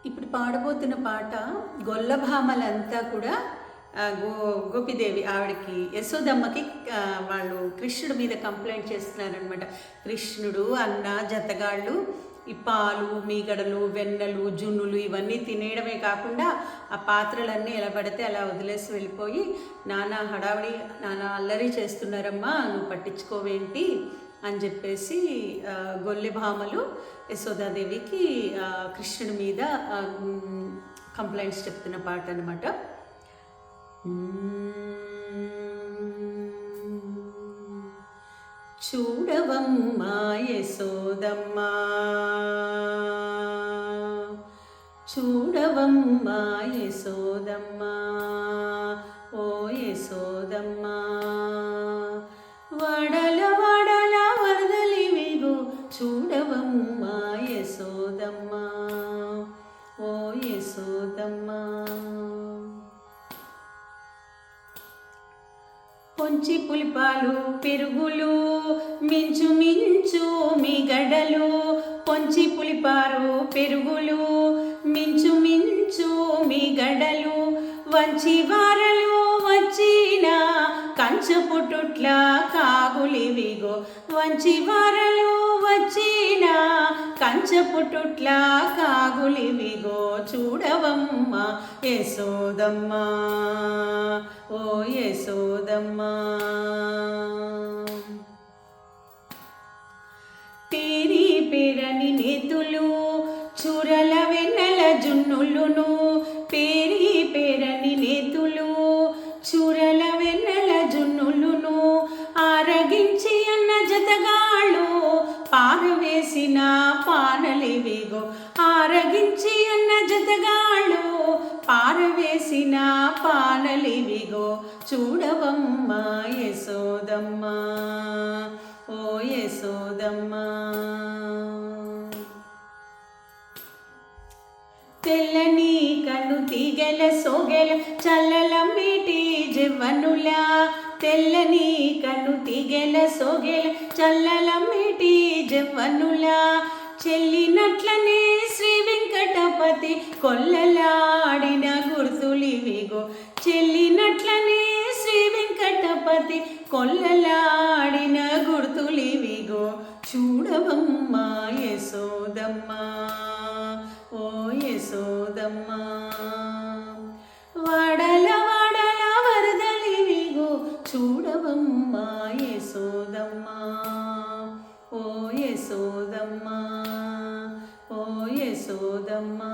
ఇప్పుడు పాడబోతున్న పాట గొల్లభామలంతా కూడా గోపిదేవి ఆవిడకి యశోదమ్మకి వాళ్ళు కృష్ణుడి మీద కంప్లైంట్ చేస్తున్నారనమాట. కృష్ణుడు అన్న జతగాళ్ళు ఈ పాలు మీగడలు వెన్నెలు జున్నులు ఇవన్నీ తినేయడమే కాకుండా ఆ పాత్రలన్నీ ఎలా పడితే అలా వదిలేసి వెళ్ళిపోయి నానా హడావిడి నానా అల్లరి చేస్తున్నారమ్మా, నువ్వు పట్టించుకోవేంటి అని చెప్పేసి గొల్లె భామలు యశోదాదేవికి కృష్ణుడి మీద కంప్లైంట్స్ చెప్తున్న పాట అనమాట. చూడవమ్మా యశోదమ్మా, చూడవమ్మా యశోదమ్మా, ఓ యశోదమ్మా, వడల వడల వరదలివిగో చూడవమ్మా యశోదమ్మా, ఓ యశోదమ్మా. పొంచి పులిపాలు పెరుగులు మించు మించు మిగడలు, పొంచి పులిపారు పెరుగులు మించు మించు మిగడలు, వంచి వారలు వచ్చిన కంచపుటుట్ల కాగులివిగో, వంచి వారలు వచ్చిన కంచపుటుట్ల కాగులివిగో చూడవమ్మా యశోదమ్మా, ఓ యశోదమ్మా. పేరి పేరని నేతులు చురల వెన్నెల జున్నులును, పేరి పేరని నేతులు చురల వెన్నెల జున్నులును, ఆరగించి అన్న జతగాళ్ళు పారవేసిన పానలివిగో, ఆరగించి అన్న జతగాళ్ళు పారవేసిన పానలివిగో చూడవమ్మా యశోదమ్మా, ఓ యశోదమ్మా. తెల్లని కను తీగెల సోగెల చల్లలమ్మిటి జవ్వనులా, తెల్లని కను తీగెల సోగెల చల్లలమ్మిటి జవ్వనులా, చెల్లినట్లనే శ్రీ వెంకటపతి కొల్లలాడిన గుర్తులివిగో, చెల్లినట్లనే శ్రీ వెంకటపతి కొల్లలాడిన గుర్తులివిగో చూడవమ్మా యశోదమ్మా, ఓ యశోదమ్మా. వడల వడల వరదలివిగో చూడవమ్మా యశోదమ్మా, ఓ యశోదమ్మా, ఓ యశోదమ్మా.